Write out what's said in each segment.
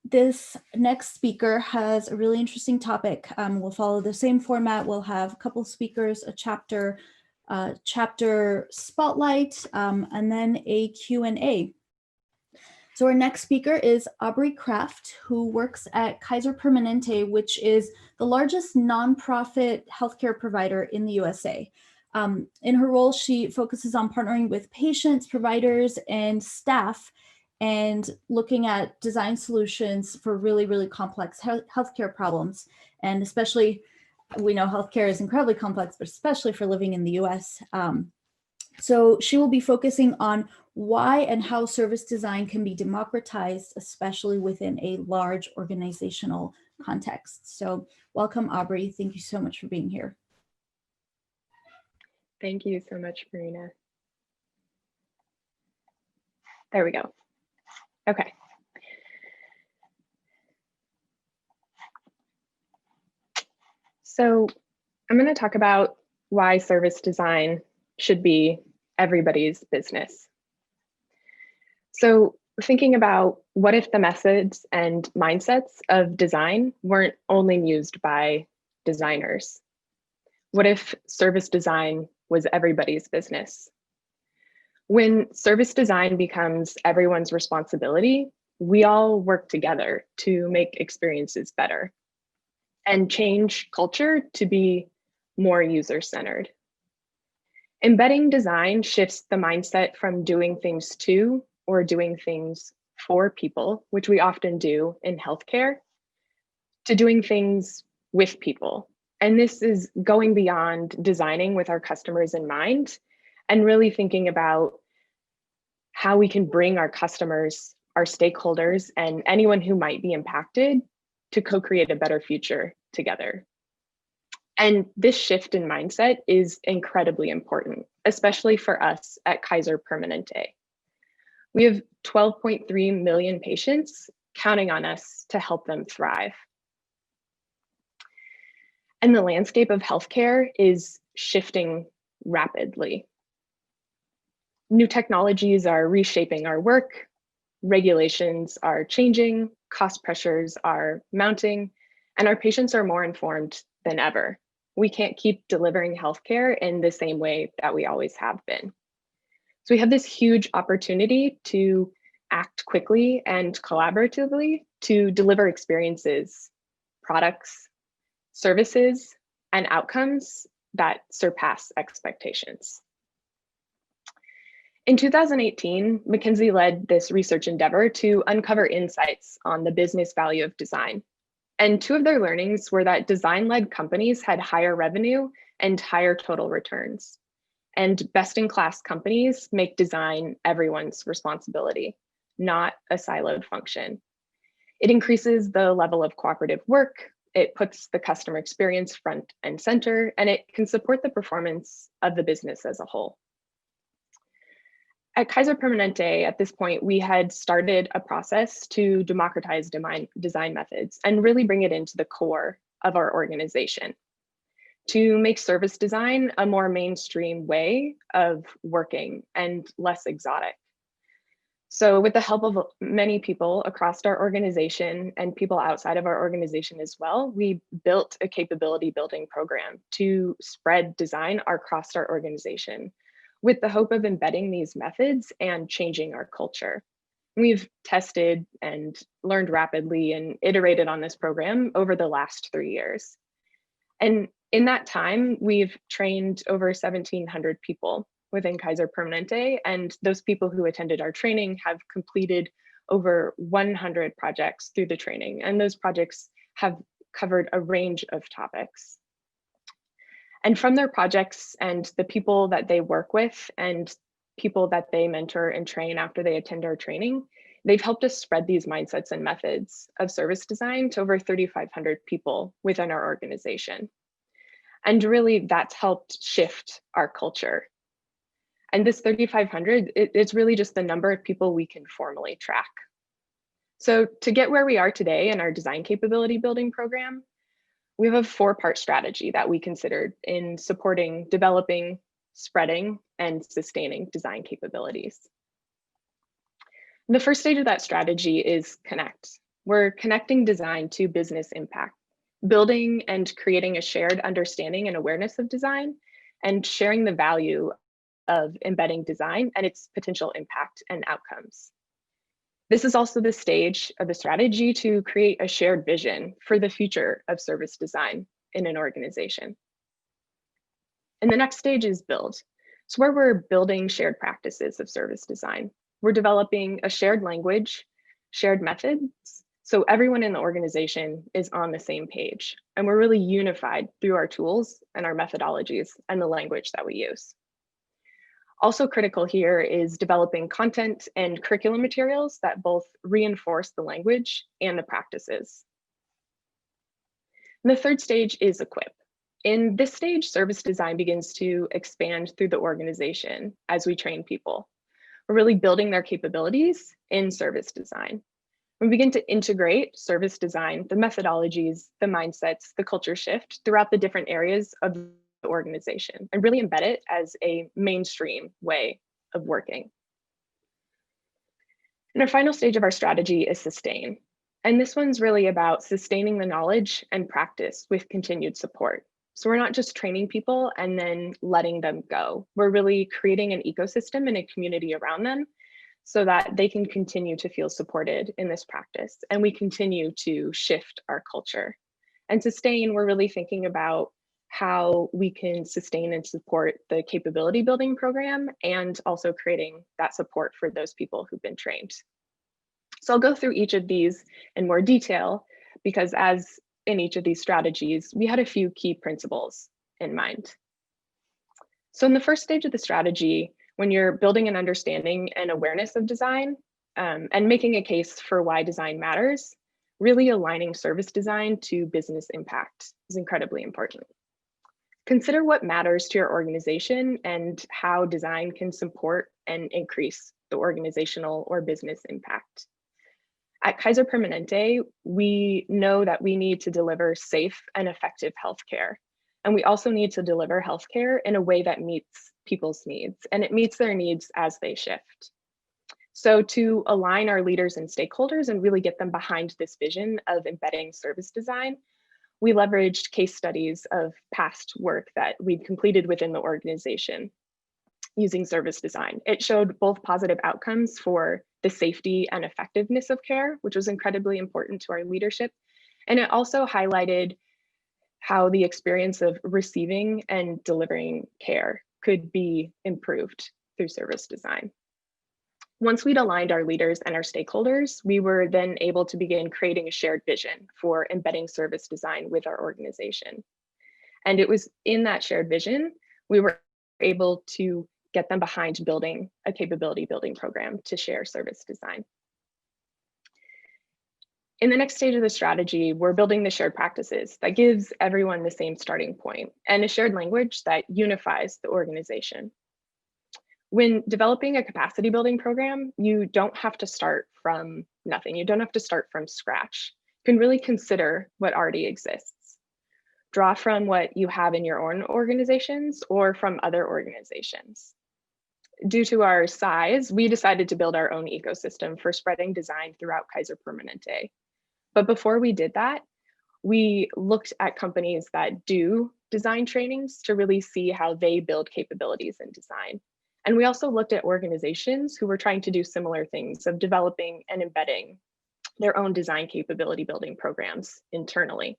This next speaker has a really interesting topic. We'll follow the same format. We'll have a couple of speakers, a chapter spotlight, and then a Q&A. So our next speaker is Aubrey Kraft, who works at Kaiser Permanente, which is the largest nonprofit healthcare provider in the USA. In her role, she focuses on partnering with patients, providers, and staff, and looking at design solutions for really, really complex healthcare problems. And especially, we know healthcare is incredibly complex, but especially for living in the US. So she will be focusing on why and how service design can be democratized, especially within a large organizational context. So welcome, Aubrey. Thank you so much for being here. Thank you so much, Marina. There we go. Okay. So I'm going to talk about why service design should be everybody's business. So thinking about what if the methods and mindsets of design weren't only used by designers? What if service design was everybody's business? When service design becomes everyone's responsibility, we all work together to make experiences better and change culture to be more user-centered. Embedding design shifts the mindset from doing things to or doing things for people, which we often do in healthcare, to doing things with people. And this is going beyond designing with our customers in mind and really thinking about how we can bring our customers, our stakeholders, and anyone who might be impacted to co-create a better future together. And this shift in mindset is incredibly important, especially for us at Kaiser Permanente. We have 12.3 million patients counting on us to help them thrive. And the landscape of healthcare is shifting rapidly. New technologies are reshaping our work, regulations are changing, cost pressures are mounting, and our patients are more informed than ever. We can't keep delivering healthcare in the same way that we always have been. So we have this huge opportunity to act quickly and collaboratively to deliver experiences, products, services, and outcomes that surpass expectations. In 2018, McKinsey led this research endeavor to uncover insights on the business value of design. And two of their learnings were that design-led companies had higher revenue and higher total returns. And best-in-class companies make design everyone's responsibility, not a siloed function. It increases the level of cooperative work, it puts the customer experience front and center, and it can support the performance of the business as a whole. At Kaiser Permanente, at this point, we had started a process to democratize design methods and really bring it into the core of our organization to make service design a more mainstream way of working and less exotic. So with the help of many people across our organization and people outside of our organization as well, we built a capability building program to spread design across our organization with the hope of embedding these methods and changing our culture. We've tested and learned rapidly and iterated on this program over the last 3 years. And in that time, we've trained over 1,700 people within Kaiser Permanente, and those people who attended our training have completed over 100 projects through the training, and those projects have covered a range of topics. And from their projects and the people that they work with and people that they mentor and train after they attend our training, they've helped us spread these mindsets and methods of service design to over 3,500 people within our organization. And really, that's helped shift our culture. And this 3,500, it's really just the number of people we can formally track. So to get where we are today in our design capability building program, we have a 4-part strategy that we considered in supporting, developing, spreading, and sustaining design capabilities. The first stage of that strategy is connect. we're connecting design to business impact, building and creating a shared understanding and awareness of design, and sharing the value of embedding design and its potential impact and outcomes. This is also the stage of the strategy to create a shared vision for the future of service design in an organization. And the next stage is build. It's where we're building shared practices of service design. We're developing a shared language, shared methods, so everyone in the organization is on the same page. And we're really unified through our tools and our methodologies and the language that we use. Also critical here is developing content and curriculum materials that both reinforce the language and the practices. And the third stage is equip. In this stage, service design begins to expand through the organization as we train people. We're really building their capabilities in service design. We begin to integrate service design, the methodologies, the mindsets, the culture shift throughout the different areas of the organization and really embed it as a mainstream way of working. And our final stage of our strategy is sustain. And this one's really about sustaining the knowledge and practice with continued support. So we're not just training people and then letting them go. We're really creating an ecosystem and a community around them so that they can continue to feel supported in this practice. And we continue to shift our culture. And sustain, we're really thinking about how we can sustain and support the capability building program and also creating that support for those people who've been trained. So I'll go through each of these in more detail because as in each of these strategies, we had a few key principles in mind. So in the first stage of the strategy, when you're building an understanding and awareness of design and making a case for why design matters, really aligning service design to business impact is incredibly important. Consider what matters to your organization and how design can support and increase the organizational or business impact. At Kaiser Permanente, we know that we need to deliver safe and effective healthcare. And we also need to deliver healthcare in a way that meets people's needs, and it meets their needs as they shift. So to align our leaders and stakeholders and really get them behind this vision of embedding service design, we leveraged case studies of past work that we'd completed within the organization using service design. It showed both positive outcomes for the safety and effectiveness of care, which was incredibly important to our leadership. And it also highlighted how the experience of receiving and delivering care could be improved through service design. Once we'd aligned our leaders and our stakeholders, we were then able to begin creating a shared vision for embedding service design with our organization. And it was in that shared vision, we were able to get them behind building a capability building program to share service design. In the next stage of the strategy, we're building the shared practices that gives everyone the same starting point and a shared language that unifies the organization. When developing a capacity building program, you don't have to start from nothing. You don't have to start from scratch. You can really consider what already exists. Draw from what you have in your own organizations or from other organizations. Due to our size, we decided to build our own ecosystem for spreading design throughout Kaiser Permanente. But before we did that, we looked at companies that do design trainings to really see how they build capabilities in design. And we also looked at organizations who were trying to do similar things of developing and embedding their own design capability building programs internally.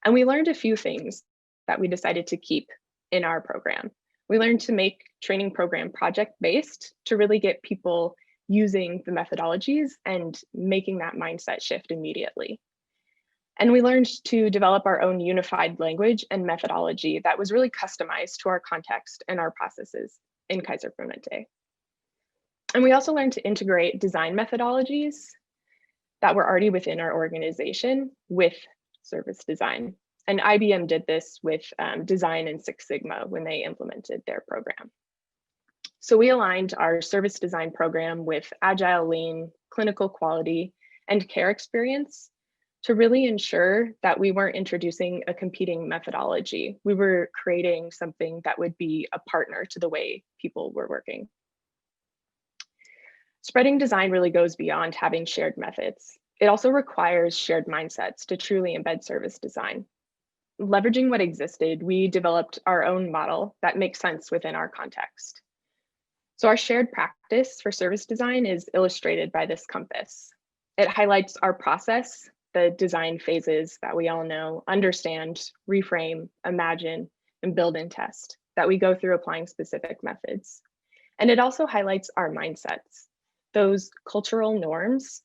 And we learned a few things that we decided to keep in our program. We learned to make training program project-based to really get people using the methodologies and making that mindset shift immediately. And we learned to develop our own unified language and methodology that was really customized to our context and our processes in Kaiser Permanente. And we also learned to integrate design methodologies that were already within our organization with service design. And IBM did this with design and Six Sigma when they implemented their program. So we aligned our service design program with agile, lean, clinical quality, and care experience to really ensure that we weren't introducing a competing methodology. We were creating something that would be a partner to the way people were working. Spreading design really goes beyond having shared methods. It also requires shared mindsets to truly embed service design. Leveraging what existed, we developed our own model that makes sense within our context. So our shared practice for service design is illustrated by this compass. It highlights our process, the design phases that we all know, understand, reframe, imagine, and build and test that we go through applying specific methods. And it also highlights our mindsets, those cultural norms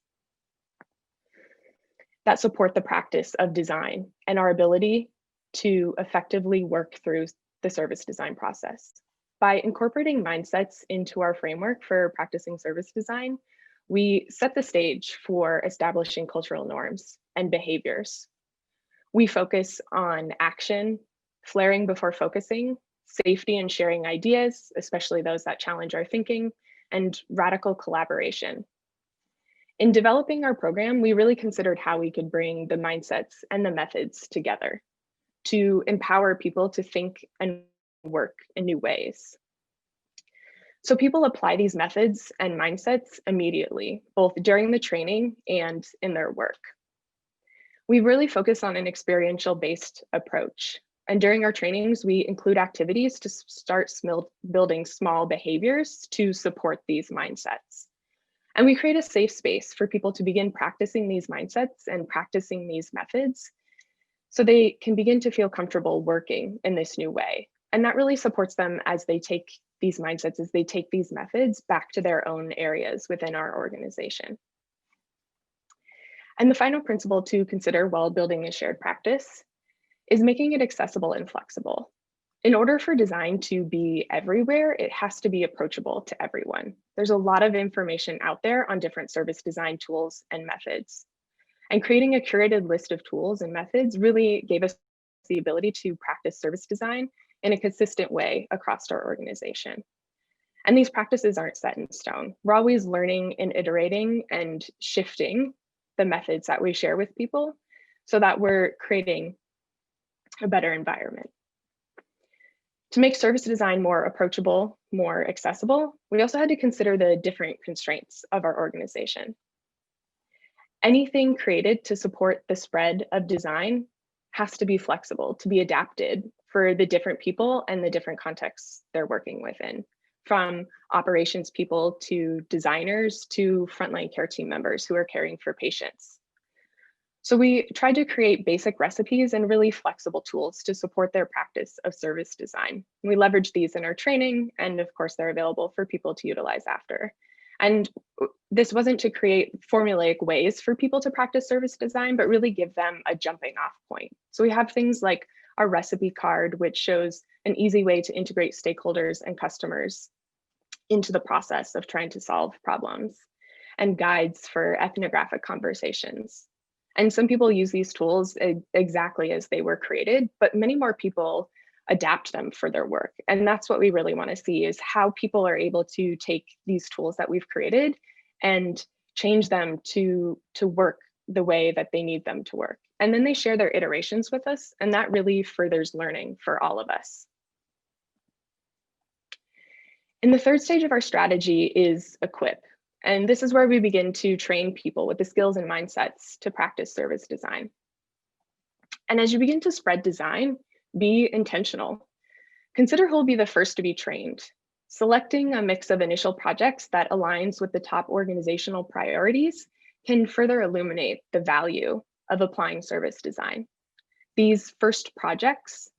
that support the practice of design and our ability to effectively work through the service design process. By incorporating mindsets into our framework for practicing service design, we set the stage for establishing cultural norms and behaviors. We focus on action, flaring before focusing, safety and sharing ideas, especially those that challenge our thinking, and radical collaboration. In developing our program, we really considered how we could bring the mindsets and the methods together to empower people to think and work in new ways. So people apply these methods and mindsets immediately, both during the training and in their work. We really focus on an experiential-based approach. And during our trainings, we include activities to start building small behaviors to support these mindsets. And we create a safe space for people to begin practicing these mindsets and practicing these methods so they can begin to feel comfortable working in this new way. And that really supports them as they take these mindsets, as they take these methods back to their own areas within our organization. And the final principle to consider while building a shared practice is making it accessible and flexible. In order for design to be everywhere, it has to be approachable to everyone. There's a lot of information out there on different service design tools and methods. And creating a curated list of tools and methods really gave us the ability to practice service design in a consistent way across our organization. And these practices aren't set in stone. We're always learning and iterating and shifting the methods that we share with people so that we're creating a better environment. To make service design more approachable, more accessible, we also had to consider the different constraints of our organization. Anything created to support the spread of design has to be flexible, to be adapted for the different people and the different contexts they're working within, from operations people to designers to frontline care team members who are caring for patients. So we tried to create basic recipes and really flexible tools to support their practice of service design. We leverage these in our training, and of course, they're available for people to utilize after. And this wasn't to create formulaic ways for people to practice service design, but really give them a jumping off point. So we have things like our recipe card, which shows an easy way to integrate stakeholders and customers into the process of trying to solve problems, and guides for ethnographic conversations. And some people use these tools exactly as they were created, but many more people adapt them for their work. And that's what we really want to see, is how people are able to take these tools that we've created and change them to work the way that they need them to work. And then they share their iterations with us, and that really furthers learning for all of us. And the third stage of our strategy is equip. And this is where we begin to train people with the skills and mindsets to practice service design. And as you begin to spread design, be intentional. Consider who will be the first to be trained. Selecting a mix of initial projects that aligns with the top organizational priorities can further illuminate the value of applying service design. These first projects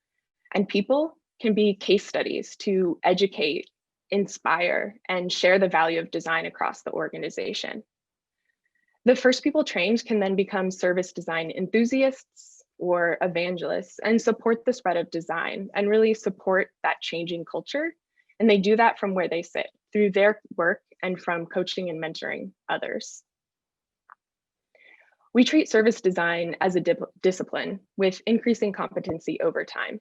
and people can be case studies to educate, inspire, and share the value of design across the organization. The first people trained can then become service design enthusiasts or evangelists and support the spread of design and really support that changing culture. And they do that from where they sit, through their work and from coaching and mentoring others. We treat service design as a discipline with increasing competency over time.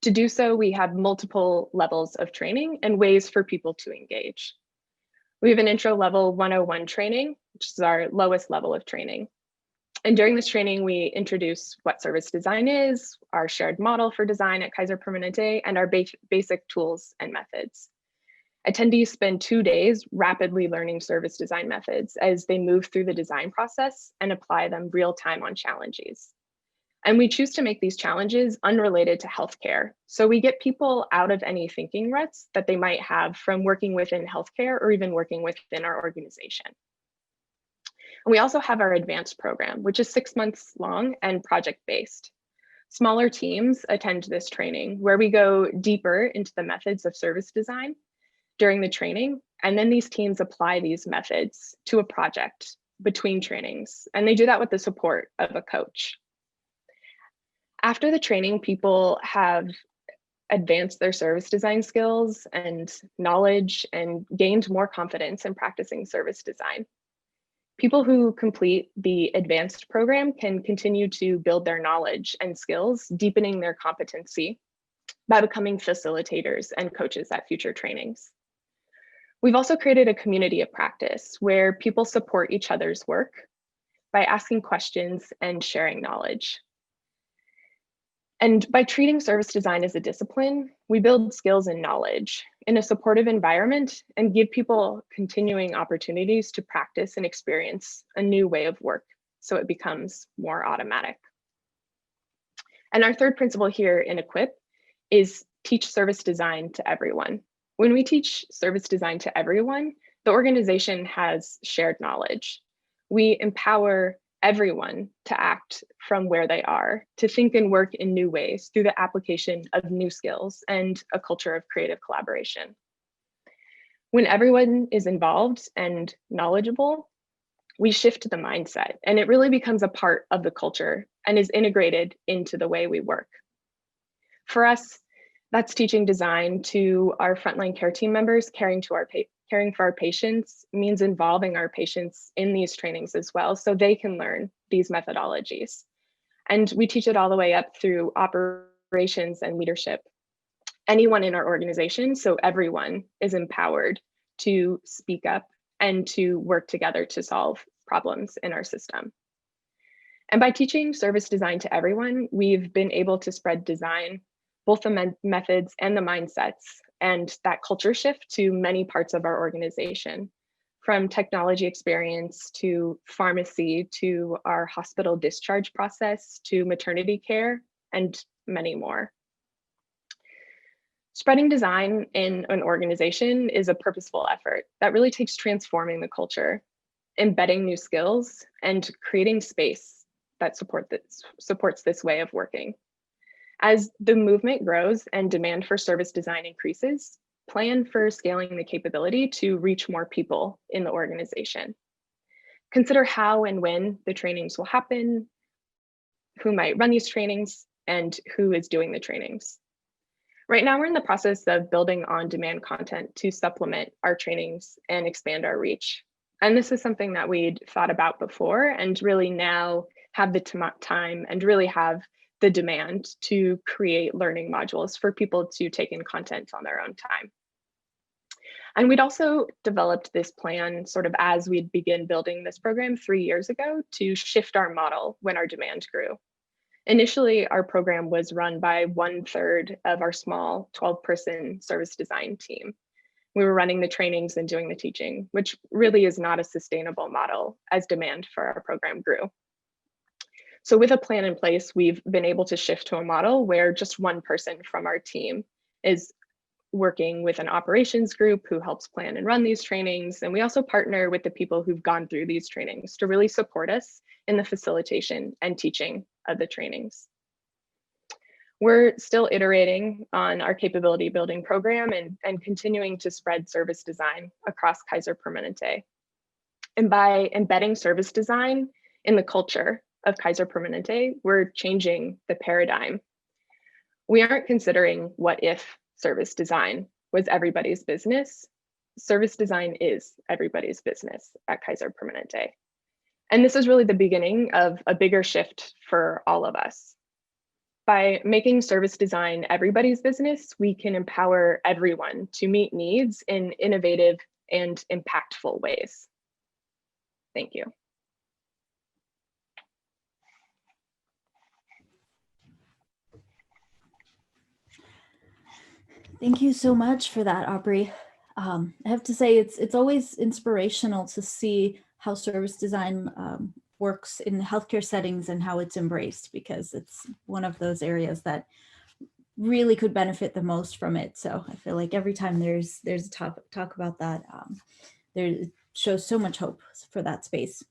To do so, we have multiple levels of training and ways for people to engage. We have an intro level 101 training, which is our lowest level of training. And during this training, we introduce what service design is, our shared model for design at Kaiser Permanente, and our basic tools and methods. Attendees spend 2 days rapidly learning service design methods as they move through the design process and apply them real time on challenges. And we choose to make these challenges unrelated to healthcare. So we get people out of any thinking ruts that they might have from working within healthcare or even working within our organization. And we also have our advanced program, which is 6 months long and project-based. Smaller teams attend this training where we go deeper into the methods of service design during the training. And then these teams apply these methods to a project between trainings. And they do that with the support of a coach. After the training, people have advanced their service design skills and knowledge and gained more confidence in practicing service design. People who complete the advanced program can continue to build their knowledge and skills, deepening their competency by becoming facilitators and coaches at future trainings. We've also created a community of practice where people support each other's work by asking questions and sharing knowledge. And by treating service design as a discipline, we build skills and knowledge in a supportive environment and give people continuing opportunities to practice and experience a new way of work so it becomes more automatic. And our third principle here in EQUIP is teach service design to everyone. When we teach service design to everyone, the organization has shared knowledge. We empower everyone to act from where they are, to think and work in new ways through the application of new skills and a culture of creative collaboration. When everyone is involved and knowledgeable, we shift the mindset and it really becomes a part of the culture and is integrated into the way we work. For us, that's teaching design to our frontline care team members, caring for our patients means involving our patients in these trainings as well, so they can learn these methodologies. And we teach it all the way up through operations and leadership. Anyone in our organization, so everyone is empowered to speak up and to work together to solve problems in our system. And by teaching service design to everyone, we've been able to spread design, both the methods and the mindsets, and that culture shift to many parts of our organization, from technology experience to pharmacy, to our hospital discharge process, to maternity care, and many more. Spreading design in an organization is a purposeful effort that really takes transforming the culture, embedding new skills, and creating space that supports this way of working. As the movement grows and demand for service design increases, plan for scaling the capability to reach more people in the organization. Consider how and when the trainings will happen, who might run these trainings, and who is doing the trainings. Right now, we're in the process of building on-demand content to supplement our trainings and expand our reach. And this is something that we'd thought about before and really now have the time and really have the demand to create learning modules for people to take in content on their own time. And we'd also developed this plan sort of as we'd begin building this program 3 years ago to shift our model when our demand grew. Initially, our program was run by 1/3 of our small 12-person service design team. We were running the trainings and doing the teaching, which really is not a sustainable model as demand for our program grew. So with a plan in place, we've been able to shift to a model where just one person from our team is working with an operations group who helps plan and run these trainings. And we also partner with the people who've gone through these trainings to really support us in the facilitation and teaching of the trainings. We're still iterating on our capability building program and continuing to spread service design across Kaiser Permanente. And by embedding service design in the culture of Kaiser Permanente, we're changing the paradigm. We aren't considering what if service design was everybody's business. Service design is everybody's business at Kaiser Permanente. And this is really the beginning of a bigger shift for all of us. By making service design everybody's business, we can empower everyone to meet needs in innovative and impactful ways. Thank you. Thank you so much for that, Aubrey. I have to say it's always inspirational to see how service design works in healthcare settings and how it's embraced, because it's one of those areas that really could benefit the most from it. So I feel like every time there's a talk about that, there it shows so much hope for that space.